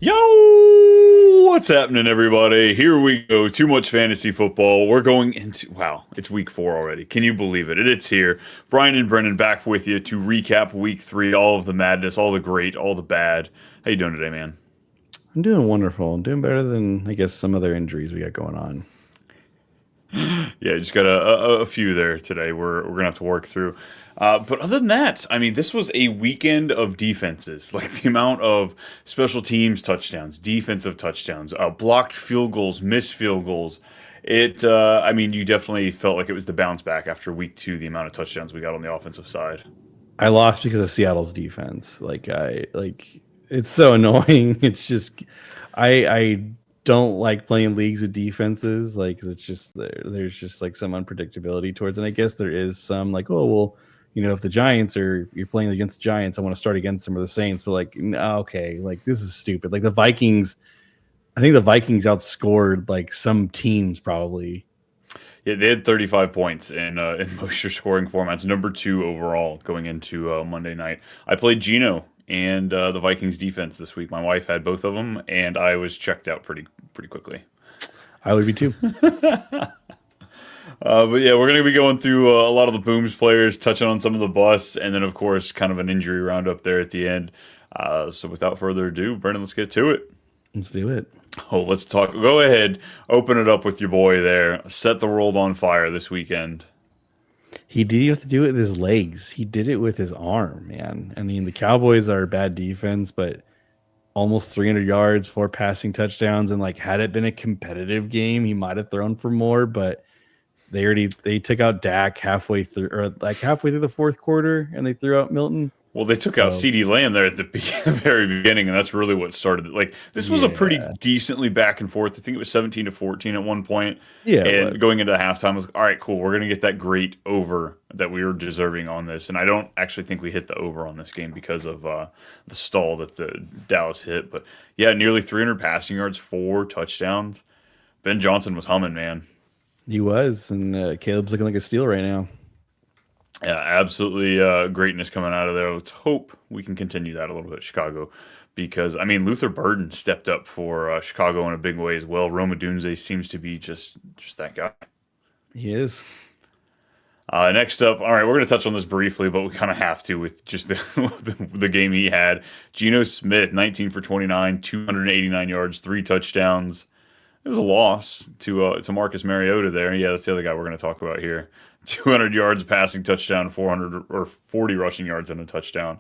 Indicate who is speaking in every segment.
Speaker 1: Yo, what's happening, everybody? Here we go. Too much fantasy football. We're going into, wow, it's week 4 already. Can you believe it? It's here. Brian and Brennan back with you to recap week 3, all of the madness, all the great, all the bad. How you doing today, man?
Speaker 2: I'm doing wonderful. I'm doing better than, I guess, some other injuries we got going on.
Speaker 1: Yeah, just got a few there today. We're gonna have to work through. But other than that, I mean, this was a weekend of defenses. Like the amount of special teams touchdowns, defensive touchdowns, blocked field goals, missed field goals. I mean, you definitely felt like it was the bounce back after week 2. The amount of touchdowns we got on the offensive side.
Speaker 2: I lost because of Seattle's defense. It's so annoying. It's just, I don't like playing leagues with defenses. Like, 'cause it's just there's just like some unpredictability towards, and I guess there is some like, oh well, if the Giants are you're playing against the Giants, I want to start against them or the Saints. But like, no, okay, like this is stupid. Like the Vikings, I think the Vikings outscored like some teams probably.
Speaker 1: Yeah, they had 35 points in most your scoring formats, number 2 overall going into Monday night. I played Geno and the Vikings defense this week. My wife had both of them, and I was checked out pretty quickly.
Speaker 2: I would be too.
Speaker 1: But yeah, we're going to be going through a lot of the Booms players, touching on some of the busts, and then of course kind of an injury roundup there at the end. So without further ado, Brendan, let's get to it.
Speaker 2: Let's do it.
Speaker 1: Oh, let's talk. Go ahead, open it up with your boy there. Set the world on fire this weekend.
Speaker 2: He didn't have to do it with his legs. He did it with his arm, man. I mean, the Cowboys are bad defense, but almost 300 yards, 4 passing touchdowns, and like had it been a competitive game, he might have thrown for more. But they took out Dak halfway through the fourth quarter, and they threw out Milton.
Speaker 1: Well, they took out CD Lamb there at the very beginning, and that's really what started it. Like, this was a pretty decently back and forth. I think it was 17-14 at one point.
Speaker 2: Yeah.
Speaker 1: And going into halftime, I was like, all right, cool. We're going to get that great over that we were deserving on this. And I don't actually think we hit the over on this game because of the stall that the Dallas hit. But yeah, nearly 300 passing yards, 4 touchdowns. Ben Johnson was humming, man.
Speaker 2: He was. And Caleb's looking like a steal right now.
Speaker 1: Yeah, absolutely greatness coming out of there. Let's hope we can continue that a little bit, Chicago, because, I mean, Luther Burden stepped up for Chicago in a big way as well. Roma Dunze seems to be just that guy.
Speaker 2: He is.
Speaker 1: Next up, all right, we're going to touch on this briefly, but we kind of have to with just the game he had. Geno Smith, 19 for 29, 289 yards, 3 touchdowns. It was a loss to Marcus Mariota there. Yeah, that's the other guy we're going to talk about here. 200 yards passing touchdown, 400 or 40 rushing yards and a touchdown.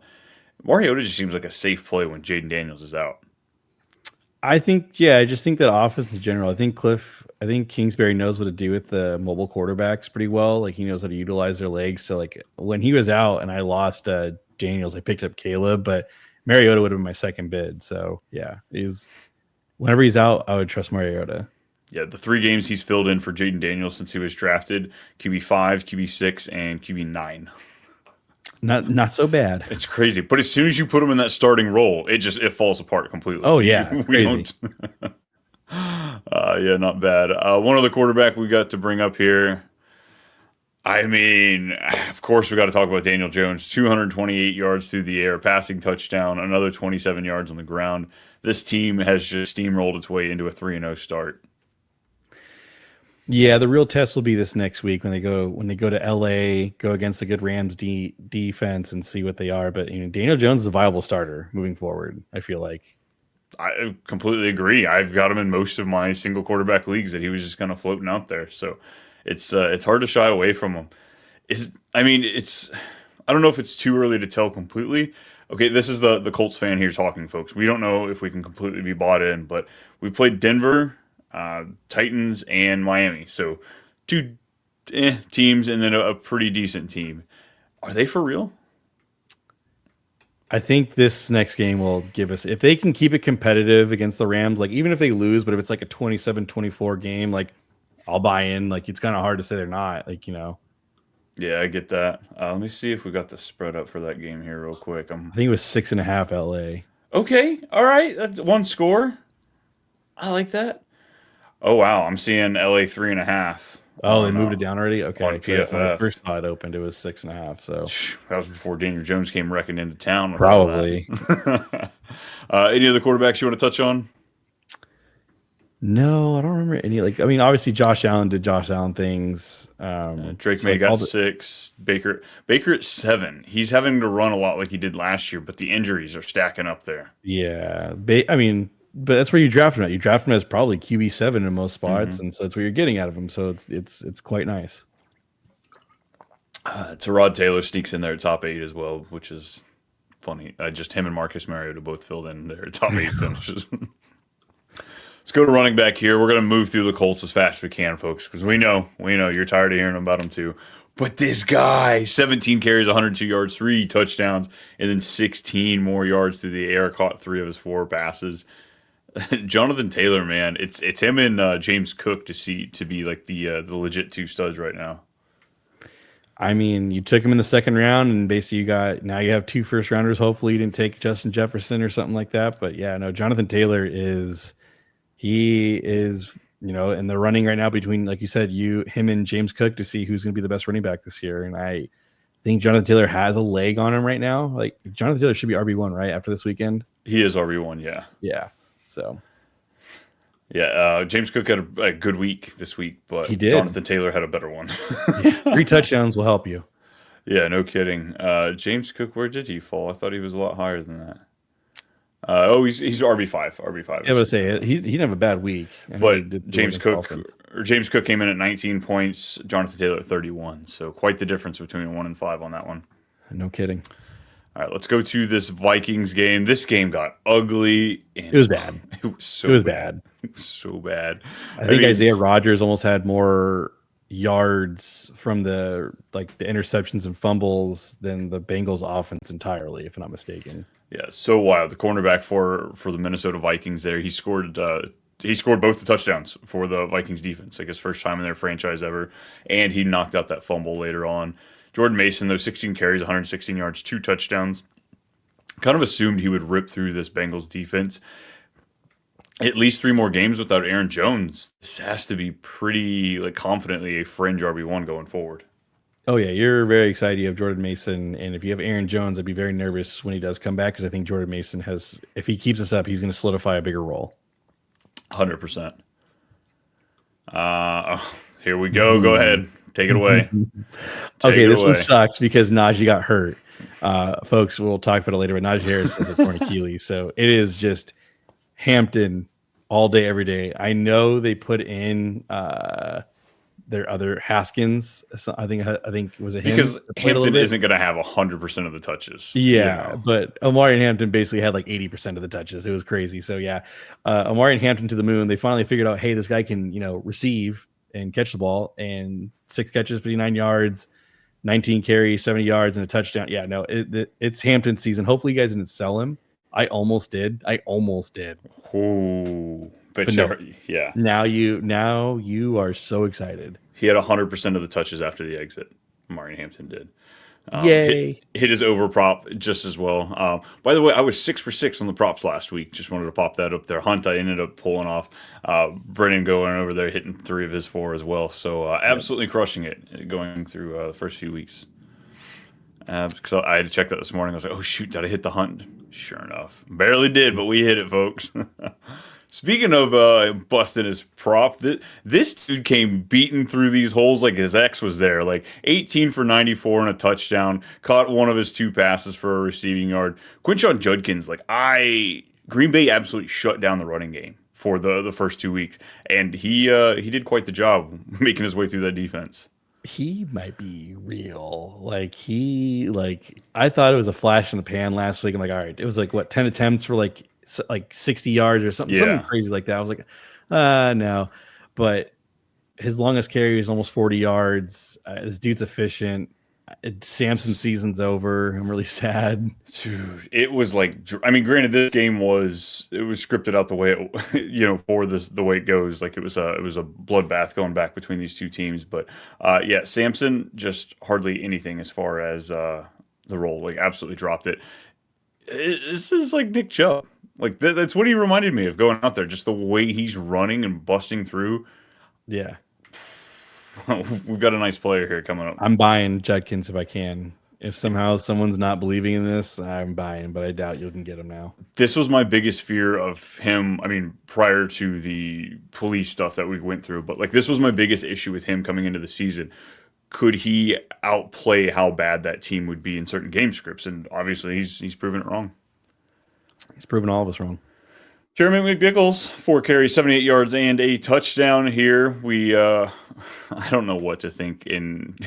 Speaker 1: Mariota just seems like a safe play when Jaden Daniels is out.
Speaker 2: I just think that offense in general, I think Kingsbury knows what to do with the mobile quarterbacks pretty well. Like he knows how to utilize their legs. So like when he was out and I lost Daniels, I picked up Caleb, but Mariota would have been my second bid. So yeah, whenever he's out, I would trust Mariota.
Speaker 1: Yeah, the 3 games he's filled in for Jaden Daniels since he was drafted, QB5, QB6, and QB9.
Speaker 2: Not so bad.
Speaker 1: It's crazy. But as soon as you put him in that starting role, it falls apart completely.
Speaker 2: Oh, yeah.
Speaker 1: We don't. Yeah, not bad. One other quarterback we got to bring up here. I mean, of course, we got to talk about Daniel Jones. 228 yards through the air, passing touchdown, another 27 yards on the ground. This team has just steamrolled its way into a 3-0 start.
Speaker 2: Yeah, the real test will be this next week when they go to LA, go against a good Rams defense and see what they are. But Daniel Jones is a viable starter moving forward, I feel like.
Speaker 1: I completely agree. I've got him in most of my single quarterback leagues that he was just kind of floating out there. So it's hard to shy away from him. I don't know if it's too early to tell completely. Okay, this is the Colts fan here talking, folks. We don't know if we can completely be bought in, but we played Denver, Titans, and Miami. So 2 teams and then a pretty decent team. Are they for real?
Speaker 2: I think this next game will give us, if they can keep it competitive against the Rams, like even if they lose, but if it's like a 27-24 game, like I'll buy in. Like it's kind of hard to say they're not, like,
Speaker 1: Yeah, I get that. Let me see if we got the spread up for that game here real quick.
Speaker 2: I think it was 6.5 LA.
Speaker 1: Okay, all right. That's 1 score. I like that. Oh, wow. I'm seeing LA 3.5.
Speaker 2: Oh, they moved it down already. Okay,
Speaker 1: on
Speaker 2: 'cause when I
Speaker 1: PFF.
Speaker 2: first saw it opened, it was 6.5. So
Speaker 1: That was before Daniel Jones came wrecking into town with all
Speaker 2: probably.
Speaker 1: that. Any other quarterbacks you want to touch on?
Speaker 2: No, I don't remember any. Like, I mean, obviously Josh Allen did Josh Allen things.
Speaker 1: Drake
Speaker 2: So
Speaker 1: May
Speaker 2: like
Speaker 1: got
Speaker 2: all the
Speaker 1: 6. Baker at 7. He's having to run a lot like he did last year, but the injuries are stacking up there.
Speaker 2: yeah, I mean, but that's where you draft him at. You draft him as probably QB7 in most spots, and so that's what you're getting out of him. So it's quite nice.
Speaker 1: Tyrod Taylor sneaks in there top 8 as well, which is funny. Just him and Marcus Mariota both filled in their top 8 finishes. Let's go to running back here. We're going to move through the Colts as fast as we can, folks, because we know you're tired of hearing about them too. But this guy, 17 carries, 102 yards, 3 touchdowns, and then 16 more yards through the air. Caught 3 of his 4 passes. Jonathan Taylor, man, it's him and James Cook to be like the legit 2 studs right now.
Speaker 2: I mean, you took him in the second round, and basically you have 2 first rounders. Hopefully, you didn't take Justin Jefferson or something like that. But yeah, no, Jonathan Taylor is in the running right now between, like you said, him and James Cook to see who's going to be the best running back this year. And I think Jonathan Taylor has a leg on him right now. Like, Jonathan Taylor should be RB1 right after this weekend.
Speaker 1: He is RB1, yeah.
Speaker 2: Yeah. So
Speaker 1: yeah, James Cook had a good week this week, but
Speaker 2: he did.
Speaker 1: Jonathan Taylor had a better one.
Speaker 2: Yeah, 3 touchdowns will help you.
Speaker 1: Yeah, no kidding. James Cook, where did he fall? I thought he was a lot higher than that. He's RB5. RB5.
Speaker 2: I was say he didn't have a bad week,
Speaker 1: but James Cook came in at 19 points. Jonathan Taylor at 31. So quite the difference between 1 and 5 on that one.
Speaker 2: No kidding.
Speaker 1: All right, let's go to this Vikings game. This game got ugly.
Speaker 2: It was bad.
Speaker 1: It was bad. It was so bad.
Speaker 2: I think Isaiah Rodgers almost had more yards from the interceptions and fumbles than the Bengals offense entirely, if I'm not mistaken.
Speaker 1: Yeah, so wild. The cornerback for the Minnesota Vikings there, he scored both the touchdowns for the Vikings defense, like his first time in their franchise ever, and he knocked out that fumble later on. Jordan Mason, though, 16 carries, 116 yards, 2 touchdowns. Kind of assumed he would rip through this Bengals defense. At least 3 more games without Aaron Jones. This has to be pretty confidently a fringe RB1 going forward.
Speaker 2: Oh yeah, you're very excited. You have Jordan Mason, and if you have Aaron Jones, I'd be very nervous when he does come back, because I think Jordan Mason if he keeps this up, he's going to solidify a bigger role.
Speaker 1: 100%. Here we go. Go ahead. Take it away.
Speaker 2: This one sucks because Najee got hurt. Folks, we'll talk about it later, but Najee Harris has a torn Achilles. So it is just Hampton all day, every day. I know they put in their other Haskins. I think it was him.
Speaker 1: Because Hampton isn't going to have 100% of the touches.
Speaker 2: Yeah, but Amari and Hampton basically had 80% of the touches. It was crazy. So yeah, Amari and Hampton to the moon. They finally figured out, hey, this guy can receive and catch the ball, and 6 catches, 59 yards, 19 carries, 70 yards, and a touchdown. Yeah, no, it's Hampton season. Hopefully you guys didn't sell him. I almost did.
Speaker 1: Oh, but
Speaker 2: no,
Speaker 1: yeah.
Speaker 2: Now you are so excited.
Speaker 1: He had 100% of the touches after the exit. Amari Hampton did.
Speaker 2: Yay.
Speaker 1: Hit his over prop just as well. By the way, I was 6 for 6 on the props last week. Just wanted to pop that up there. Hunt, I ended up pulling off. Brennen going over there, hitting 3 of his 4 as well. So absolutely crushing it going through the first few weeks. Because I had to check that this morning. I was like, oh, shoot, did I hit the Hunt? Sure enough. Barely did, but we hit it, folks. Speaking of busting his prop, this dude came beating through these holes like his ex was there. 18 for 94 and a touchdown. Caught one of his 2 passes for a receiving yard. Quinshon Judkins, Green Bay absolutely shut down the running game for the first 2 weeks. And he did quite the job making his way through that defense.
Speaker 2: He might be real. I thought it was a flash in the pan last week. I'm like, all right, it was 10 attempts for 60 yards or something crazy like that. I was like, no. But his longest carry is almost 40 yards. This dude's efficient. Samson season's over. I'm really sad.
Speaker 1: Dude, it was granted, this game was scripted out the way it, for the way it goes. It was a bloodbath going back between these 2 teams. But Samson just hardly anything as far as the role. Absolutely dropped it. This is like Nick Chubb. That's what he reminded me of going out there. Just the way he's running and busting through.
Speaker 2: Yeah.
Speaker 1: We've got a nice player here coming up.
Speaker 2: I'm buying Judkins if I can. If somehow someone's not believing in this, I'm buying, but I doubt you can get him now.
Speaker 1: This was my biggest fear of him. I mean, prior to the police stuff that we went through, but like this was my biggest issue with him coming into the season. Could he outplay how bad that team would be in certain game scripts? And obviously, he's proven it wrong.
Speaker 2: He's proven all of us wrong.
Speaker 1: Jeremy McNichols, 4 carries, 78 yards, and a touchdown here. I don't know what to think in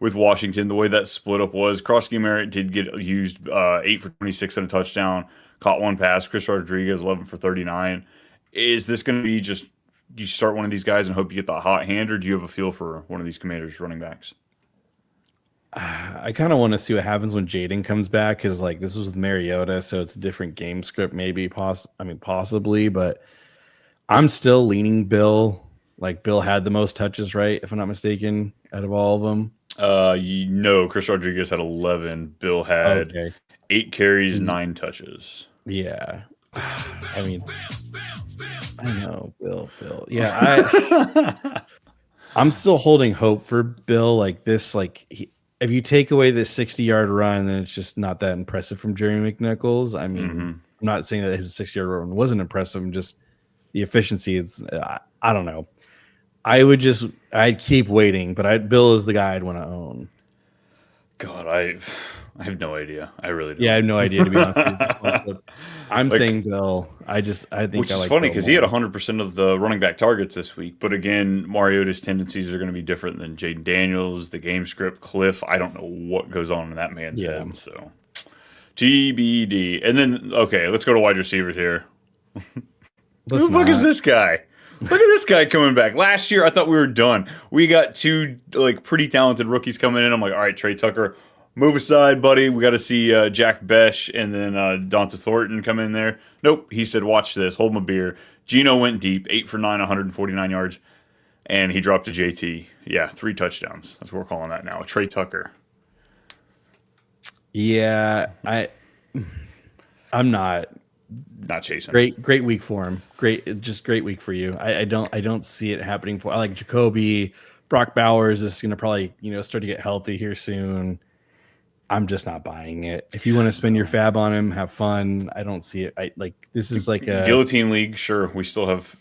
Speaker 1: with Washington. The way that split up was, Krosky Merritt did get used 8 for 26 and a touchdown, caught one pass. Chris Rodriguez 11 for 39. Is this going to be just you start one of these guys and hope you get the hot hand, or do you have a feel for one of these Commanders running backs?
Speaker 2: I kind of want to see what happens when Jaden comes back because like this was with Mariota, so it's a different game script, maybe possibly, but I'm still leaning Bill. Like Bill had the most touches, right? If I'm not mistaken, out of all of them.
Speaker 1: Chris Rodriguez had 11. Bill had 8 carries, 9 touches.
Speaker 2: Yeah. I mean, I know, Bill. Yeah, I'm still holding hope for Bill. Like this, if you take away this 60-yard run, then it's just not that impressive from Jerry McNichols. I mean, I'm not saying that his 60-yard run wasn't impressive. Just the efficiency. It's I don't know. I'd keep waiting, but Bill is the guy I'd want to own.
Speaker 1: God, I have no idea. I really don't.
Speaker 2: Yeah, I have no idea to be honest. I'm saying Bill. I think
Speaker 1: which is
Speaker 2: like
Speaker 1: funny because he had 100% of the running back targets this week. But again, Mariota's tendencies are going to be different than Jaden Daniels, the game script, Cliff. I don't know what goes on in that man's head. So TBD. And then let's go to wide receivers here. Who the fuck is this guy? Look at this guy coming back. Last year, I thought we were done. We got 2 pretty talented rookies coming in. I'm like, all right, Trey Tucker, move aside, buddy. We got to see Jack Besh and then Donta Thornton come in there. Nope. He said, watch this. Hold my beer. Gino went deep, 8 for 9, 149 yards, and he dropped to JT. Yeah, 3 touchdowns. That's what we're calling that now. Trey Tucker.
Speaker 2: Yeah, I'm not
Speaker 1: chasing.
Speaker 2: Great week for him. Great week for you. I don't see it happening for. I like Jacoby. Brock Bowers is going to probably start to get healthy here soon. I'm just not buying it. If you want to spend your fab on him, have fun. I don't see it. This is like a
Speaker 1: guillotine league. Sure, we still have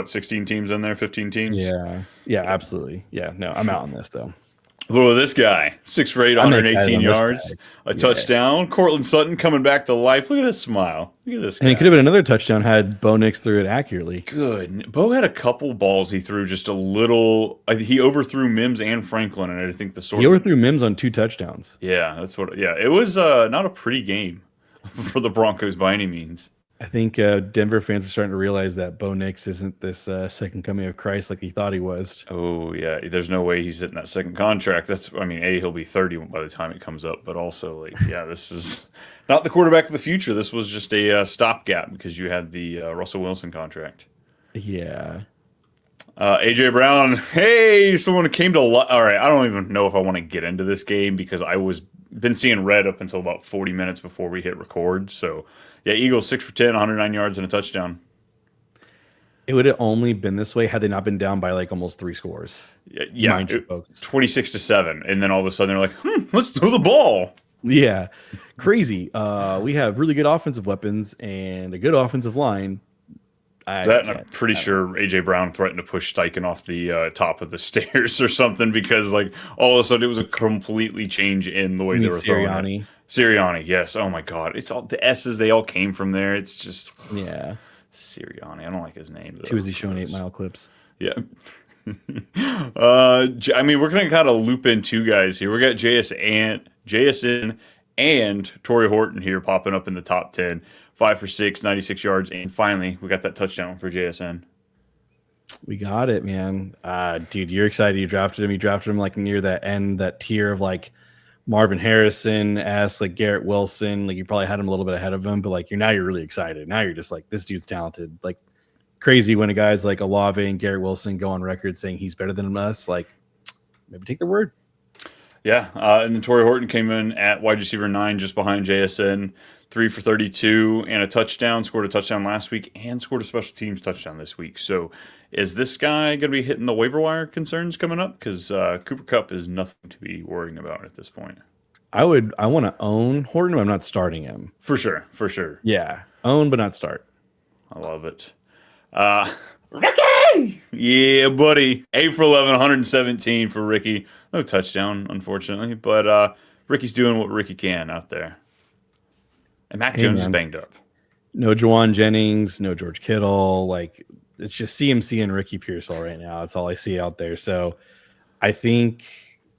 Speaker 1: 16 teams in there, 15 teams.
Speaker 2: Yeah, absolutely. Yeah, no, I'm out on this though.
Speaker 1: Well, this guy, 6 for 8, 118 yards, a touchdown. Cortland Sutton coming back to life. Look at this smile. Look at this guy.
Speaker 2: And it could have been another touchdown had Bo Nix threw it accurately.
Speaker 1: Good. Bo had a couple balls he threw just a little. He overthrew Mims and Franklin, and I think
Speaker 2: he overthrew Mims on 2 touchdowns.
Speaker 1: Yeah, that's what. Yeah, it was not a pretty game for the Broncos by any means.
Speaker 2: I think Denver fans are starting to realize that Bo Nix isn't this second coming of Christ like he thought he was.
Speaker 1: Oh, yeah. There's no way he's hitting that second contract. He'll be 30 by the time it comes up. But also, this is not the quarterback of the future. This was just a stopgap because you had the Russell Wilson contract.
Speaker 2: Yeah.
Speaker 1: A.J. Brown. Hey, someone came to life. All right, I don't even know if I want to get into this game because been seeing red up until about 40 minutes before we hit record. So, yeah, Eagles 6 for 10, 109 yards and a touchdown.
Speaker 2: It would have only been this way had they not been down by almost 3 scores.
Speaker 1: Yeah, 26-7, and then all of a sudden they're like, let's throw the ball.
Speaker 2: Yeah, crazy. We have really good offensive weapons and a good offensive line.
Speaker 1: I'm pretty sure A.J. Brown threatened to push Steichen off the top of the stairs or something because all of a sudden it was a completely change in the way they were throwing it. Sirianni, yes. Oh my God, it's all the S's. They all came from there. It's just Sirianni. I don't like his name.
Speaker 2: Too easy showing 8 Mile clips.
Speaker 1: Yeah. We're gonna kind of loop in 2 guys here. We got JSN and Torrey Horton here popping up in the top 10. 5 for 6, 96 yards, and finally we got that touchdown for JSN.
Speaker 2: We got it, man. Dude, you're excited. You drafted him. You drafted him near that end, that tier of Marvin Harrison, Garrett Wilson. You probably had him a little bit ahead of him, but you're really excited. Now you're just this dude's talented. Crazy when a guy's like Olave and Garrett Wilson go on record saying he's better than us. Maybe take their word.
Speaker 1: Yeah, and then Torrey Horton came in at wide receiver 9, just behind JSN, 3 for 32 and a touchdown. Scored a touchdown last week and scored a special teams touchdown this week. So, is this guy going to be hitting the waiver wire concerns coming up? Because Cooper Kupp is nothing to be worrying about at this point.
Speaker 2: I want to own Horton, but I'm not starting him.
Speaker 1: For sure, for sure.
Speaker 2: Yeah, own but not start.
Speaker 1: I love it. Ricky! Yeah, buddy. 8 for 11, 117 for Ricky. No touchdown, unfortunately, but Ricky's doing what Ricky can out there. And Mac Jones is banged up.
Speaker 2: No Juwan Jennings, no George Kittle. Like, it's just CMC and Ricky Pearsall right now. That's all I see out there. So I think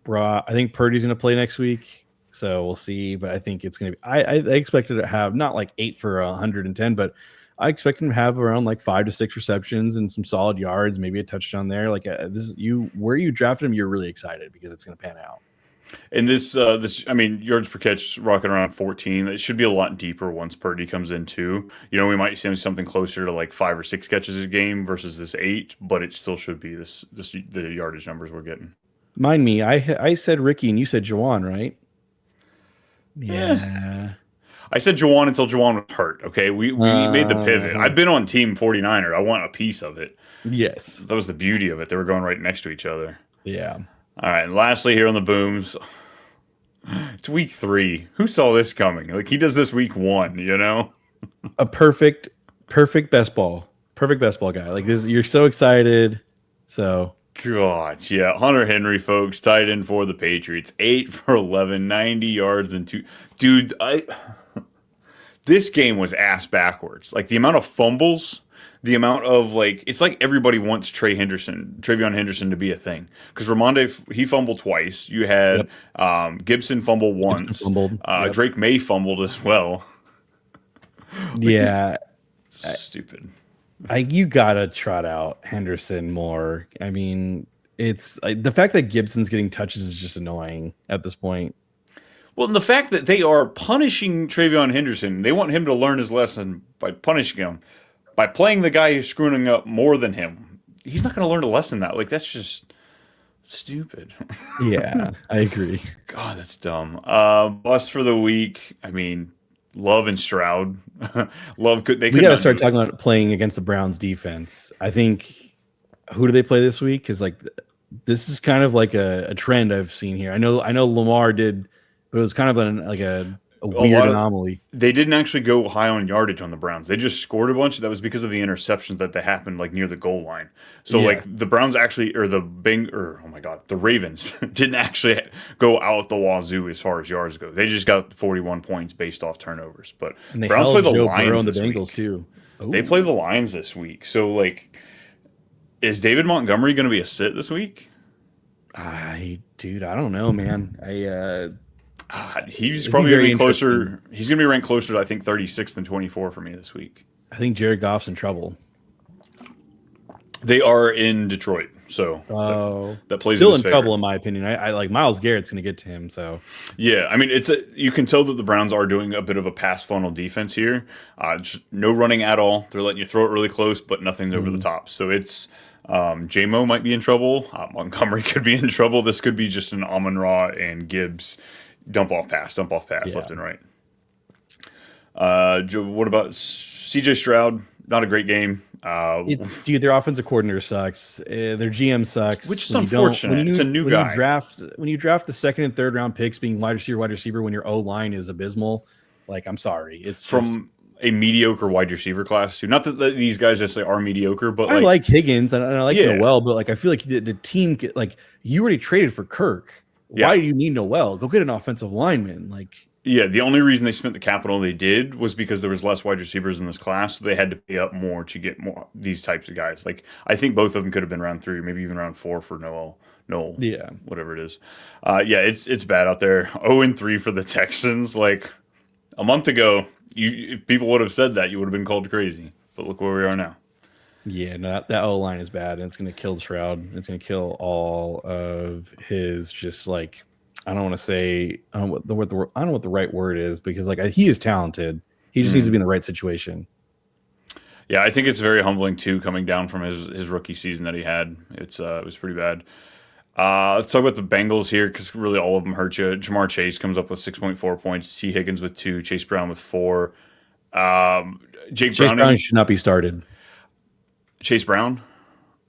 Speaker 2: Purdy's going to play next week. So we'll see. But I think it's going to be. I expected to have not like 8 for 110, but I expect him to have around like 5 to 6 receptions and some solid yards, maybe a touchdown there. Like where you drafted him, you're really excited because it's going to pan out.
Speaker 1: And this, I mean, yards per catch rocking around 14. It should be a lot deeper once Purdy comes in too. You know, we might see something closer to like 5 or 6 catches a game versus this 8, but it still should be the yardage numbers we're getting.
Speaker 2: Mind me, I said Ricky and you said Juwan, right?
Speaker 1: Yeah. I said Juwan until Juwan was hurt. Okay, we made the pivot. I've been on Team 49er. I want a piece of it.
Speaker 2: Yes,
Speaker 1: that was the beauty of it. They were going right next to each other.
Speaker 2: Yeah.
Speaker 1: All right, and lastly here on the booms, it's week 3. Who saw this coming? Like, he does this week 1, you know?
Speaker 2: A perfect best ball guy. Like this, you're so excited. So
Speaker 1: God, yeah. Hunter Henry, folks, tight end for the Patriots. 8 for 11, 90 yards and 2. Dude, this game was ass backwards. Like, the amount of fumbles, the amount of, like, it's like everybody wants Travion Henderson to be a thing. Because Ramonde, he fumbled twice. You had Gibson fumble once. Drake May fumbled as well.
Speaker 2: Yeah.
Speaker 1: Stupid.
Speaker 2: You gotta trot out Henderson more. I mean, it's the fact that Gibson's getting touches is just annoying at this point.
Speaker 1: Well, and the fact that they are punishing Travion Henderson, they want him to learn his lesson by punishing him, by playing the guy who's screwing up more than him. He's not going to learn a lesson that. Like, that's just stupid.
Speaker 2: Yeah, I agree.
Speaker 1: God, that's dumb. Bust for the week. I mean, Love and Stroud. We got
Speaker 2: to start talking about playing against the Browns defense. I think, who do they play this week? Because like this is kind of like a trend I've seen here. I know Lamar did, but it was kind of a weird anomaly.
Speaker 1: They didn't actually go high on yardage on the Browns. They just scored a bunch. That was because of the interceptions that happened like near the goal line. So like the Browns actually, or the Ravens didn't actually go out the wazoo as far as yards go. They just got 41 points based off turnovers. But
Speaker 2: and they
Speaker 1: Browns play the
Speaker 2: Joe
Speaker 1: Lions
Speaker 2: and the
Speaker 1: this
Speaker 2: Bengals
Speaker 1: week.
Speaker 2: too. Ooh.
Speaker 1: They play the Lions this week. So like, is David Montgomery going to be a sit this week?
Speaker 2: I don't know, man.
Speaker 1: He's probably going to be closer. He's going to be ranked closer to, I think, 36 than 24 for me this week.
Speaker 2: I think Jared Goff's in trouble.
Speaker 1: They are in Detroit, so that plays
Speaker 2: still in trouble in my opinion. I like Myles Garrett's going to get to him. So
Speaker 1: yeah, I mean, you can tell that the Browns are doing a bit of a pass funnel defense here. Just no running at all. They're letting you throw it really close, but nothing's over the top. So it's J-Mo might be in trouble. Montgomery could be in trouble. This could be just an Amon-Ra and Gibbs dump off pass left and right. What about CJ Stroud? Not a great game.
Speaker 2: Their offensive coordinator sucks. Their GM sucks,
Speaker 1: which is unfortunate. It's a new guy.
Speaker 2: When you draft the second and third round picks being wide receiver when your O line is abysmal, like I'm sorry, it's
Speaker 1: from a mediocre wide receiver class too. Not that these guys necessarily are mediocre, but
Speaker 2: I like Higgins and I like Noel, but like I feel like the team you already traded for Kirk. Why do you need Noel? Go get an offensive lineman. Like,
Speaker 1: yeah, the only reason they spent the capital they did was because there was less wide receivers in this class, so they had to pay up more to get more these types of guys. Like, I think both of them could have been round 3, maybe even round 4 for Noel, whatever it is. It's bad out there. 0-3 for the Texans. Like, a month ago, if people would have said that, you would have been called crazy. But look where we are now.
Speaker 2: Yeah, no, that O line is bad, and it's going to kill Shroud. It's going to kill all of his just like I don't want to say I don't know what the right word is because like he is talented. He just needs to be in the right situation.
Speaker 1: Yeah, I think it's very humbling too coming down from his rookie season that he had. It was pretty bad. Let's talk about the Bengals here because really all of them hurt you. Jamar Chase comes up with 6.4 points. T. Higgins with 2. Chase Brown with 4. Jake
Speaker 2: Chase Brown
Speaker 1: Browning.
Speaker 2: should not be started.
Speaker 1: Chase Brown.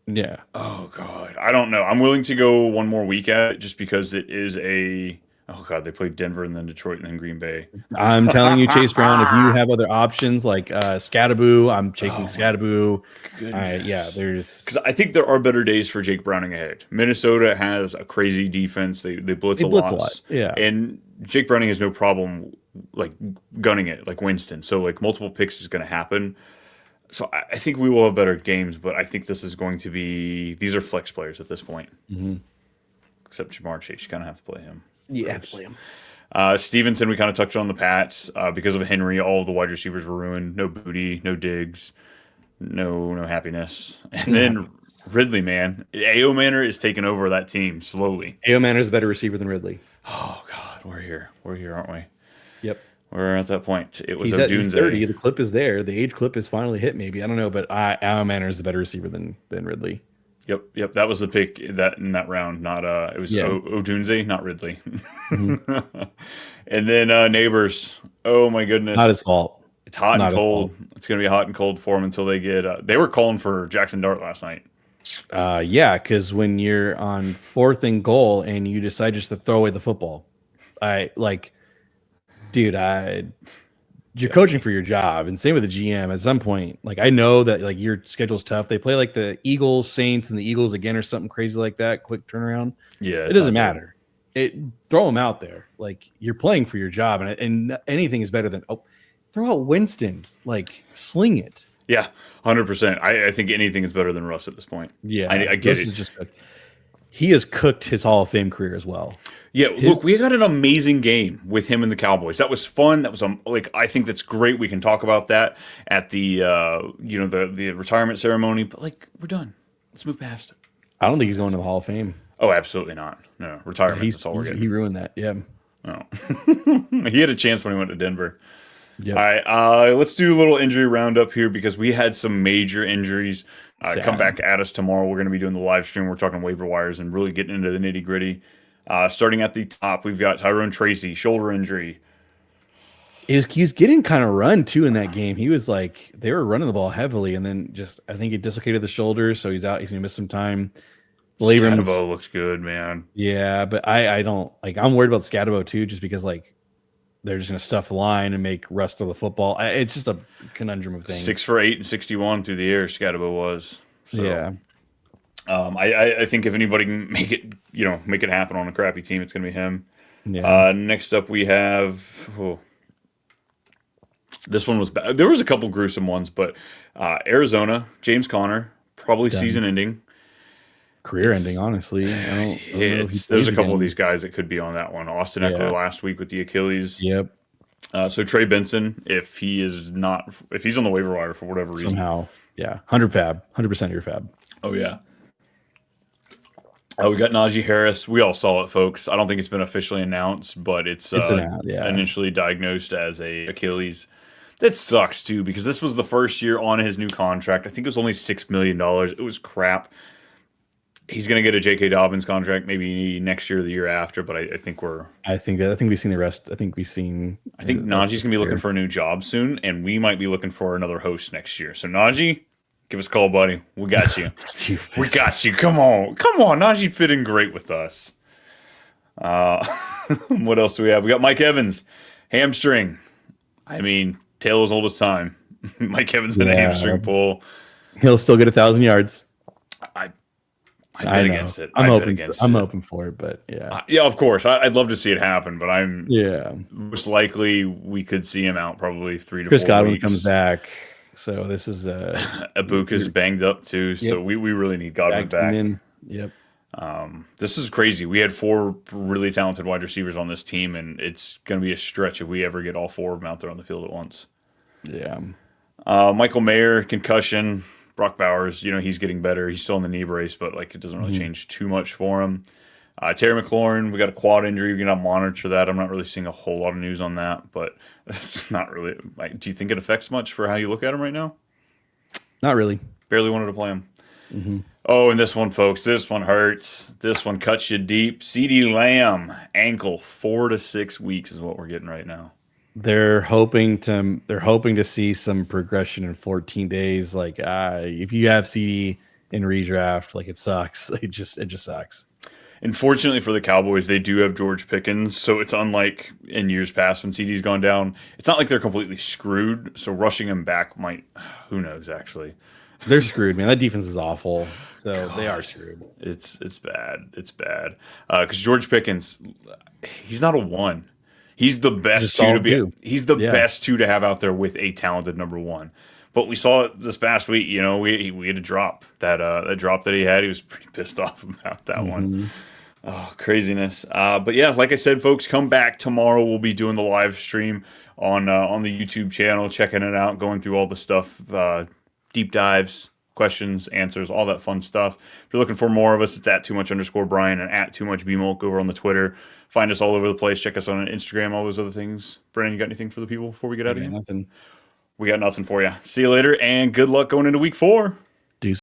Speaker 2: Yeah.
Speaker 1: Oh God, I don't know. I'm willing to go one more week at it just because it is a. Oh God, they played Denver and then Detroit and then Green Bay.
Speaker 2: I'm telling you, Chase Brown, if you have other options like Scattaboo, I'm taking Scattaboo. Yeah,
Speaker 1: Goodness.
Speaker 2: there's
Speaker 1: Because I think there are better days for Jake Browning ahead. Minnesota has a crazy defense. They blitz
Speaker 2: they
Speaker 1: a
Speaker 2: blitz a
Speaker 1: lot.
Speaker 2: lot. Yeah.
Speaker 1: And Jake Browning has no problem like gunning it like Winston. So like multiple picks is going to happen. So I think we will have better games, but I think this is going to be these are flex players at this point. Except Jamar Chase, you kind of have to play him.
Speaker 2: Yeah, play him.
Speaker 1: Stevenson, we kind of touched on the Pats because of Henry. All of the wide receivers were ruined. No Booty, no Diggs, no happiness. And then Ridley, man, A.O. Manor is taking over that team slowly.
Speaker 2: A.O. Manor is a better receiver than Ridley.
Speaker 1: Oh God, we're here, aren't we?
Speaker 2: Yep.
Speaker 1: We're at that point. It was
Speaker 2: He's 30.
Speaker 1: O'Doonze.
Speaker 2: The clip is there. The age clip is finally hit. Maybe I don't know, but A.O. Manor is a better receiver than Ridley.
Speaker 1: Yep. That was the pick that in that round. Not it was O'Doonze, not Ridley. And then Neighbors. Oh my goodness,
Speaker 2: Not his fault.
Speaker 1: It's hot
Speaker 2: Not
Speaker 1: and
Speaker 2: his
Speaker 1: cold. It's gonna be hot and cold for them until they get. They were calling for Jackson Dart last night.
Speaker 2: Yeah, because when you're on 4th and goal and you decide just to throw away the football, dude, you're coaching for your job, and same with the GM. At some point, like I know that like your schedule's tough. They play like the Eagles, Saints, and the Eagles again, or something crazy like that. Quick turnaround.
Speaker 1: Yeah,
Speaker 2: It doesn't matter. Throw them out there. Like you're playing for your job, and anything is better than throw out Winston. Like sling it.
Speaker 1: Yeah, 100%. I think anything is better than Russ at this point.
Speaker 2: Yeah,
Speaker 1: I get
Speaker 2: Russ
Speaker 1: it.
Speaker 2: is just he has cooked his Hall of Fame career as well.
Speaker 1: Yeah, look, we got an amazing game with him and the Cowboys. That was fun. That was I think that's great. We can talk about that at the the retirement ceremony. But like, we're done. Let's move past it.
Speaker 2: I don't think he's going to the Hall of Fame.
Speaker 1: Oh, absolutely not. No, retirement. That's all we're getting.
Speaker 2: He ruined that. Yeah.
Speaker 1: Oh. He had a chance when he went to Denver.
Speaker 2: Yep.
Speaker 1: All right, let's do a little injury roundup here because we had some major injuries come back at us tomorrow. We're going to be doing the live stream. We're talking waiver wires and really getting into the nitty gritty. Starting at the top, we've got Tyrone Tracy, shoulder injury.
Speaker 2: He's getting kind of run too in that game. He was like they were running the ball heavily, and then just I think he dislocated the shoulder, so he's out. He's gonna miss some time.
Speaker 1: Scatabo looks good, man.
Speaker 2: Yeah, but I don't like. I'm worried about Scatabo too, just because like they're just gonna stuff the line and make Russ throw the football. It's just a conundrum of things.
Speaker 1: 6 for 8 and 61 through the air. Scatabo was. So,
Speaker 2: yeah.
Speaker 1: I think if anybody can make it happen on a crappy team, it's gonna be him.
Speaker 2: Yeah.
Speaker 1: Next up, we have. This one was bad. There was a couple gruesome ones, but Arizona, James Conner, probably season ending.
Speaker 2: Career ending, honestly. I don't know if
Speaker 1: There's a couple of these guys that could be on that one. Austin Eckler last week with the Achilles.
Speaker 2: Yep.
Speaker 1: So Trey Benson, if he's on the waiver wire for whatever reason.
Speaker 2: Somehow. Yeah. 100% your fab.
Speaker 1: Oh, yeah. We got Najee Harris. We all saw it, folks. I don't think it's been officially announced, but it's initially diagnosed as a Achilles. That sucks, too, because this was the first year on his new contract. I think it was only $6 million. It was crap. He's going to get a J.K. Dobbins contract maybe next year or the year after, but I think we've seen the rest. I think Najee's going to be looking for a new job soon, and we might be looking for another host next year. So, Najee, give us a call, buddy. We got you.
Speaker 2: Stupid.
Speaker 1: We got you. Come on. Najee fit in great with us. What else do we have? We got Mike Evans, hamstring. I mean, tale as old as time. Mike Evans had a hamstring pull.
Speaker 2: He'll still get 1,000 yards.
Speaker 1: I bet against it.
Speaker 2: I'm open for it, but yeah.
Speaker 1: Yeah, of course. I'd love to see it happen, but
Speaker 2: yeah.
Speaker 1: Most likely we could see him out probably 3 to 4 weeks.
Speaker 2: Chris Godwin comes back, so this is
Speaker 1: Ibuka's banged up too, so we really need Godwin back.
Speaker 2: Yep.
Speaker 1: This is crazy. We had 4 really talented wide receivers on this team, and it's going to be a stretch if we ever get all 4 of them out there on the field at once.
Speaker 2: Yeah.
Speaker 1: Michael Mayer, concussion. Brock Bowers, he's getting better. He's still in the knee brace, but it doesn't really change too much for him. Terry McLaurin, we got a quad injury. We're going to monitor that. I'm not really seeing a whole lot of news on that, but it's not really. Do you think it affects much for how you look at him right now?
Speaker 2: Not really.
Speaker 1: Barely wanted to play him.
Speaker 2: Mhm.
Speaker 1: Oh, and this one, folks, this one hurts. This one cuts you deep. CD Lamb, ankle, 4 to 6 weeks is what we're getting right now.
Speaker 2: They're hoping to see some progression in 14 days. Like if you have CD in redraft, like it sucks. It just sucks.
Speaker 1: Unfortunately for the Cowboys, they do have George Pickens, so it's unlike in years past when CD's gone down. It's not like they're completely screwed, so rushing him back might, who knows, actually.
Speaker 2: They're screwed, man. That defense is awful. So they are
Speaker 1: God,
Speaker 2: screwed.
Speaker 1: it's bad. It's bad. Because George Pickens, he's not a one. He's the
Speaker 2: He's a
Speaker 1: best two to
Speaker 2: solid
Speaker 1: be.
Speaker 2: two.
Speaker 1: He's the
Speaker 2: Yeah.
Speaker 1: best two to have out there with a talented number one. But we saw it this past week. You know, we had to drop that drop that he had. He was pretty pissed off about that one.
Speaker 2: Hmm.
Speaker 1: Oh, craziness. But yeah, like I said, folks, come back tomorrow. We'll be doing the live stream on the YouTube channel, checking it out, going through all the stuff, deep dives, questions, answers, all that fun stuff. If you're looking for more of us, it's at too much underscore Brian and at too much BMulk over on the Twitter. Find us all over the place. Check us on Instagram, all those other things. Brennan, you got anything for the people before we get
Speaker 2: I
Speaker 1: out of
Speaker 2: got
Speaker 1: here?
Speaker 2: nothing.
Speaker 1: We got nothing for you. See you later, and good luck going into week 4.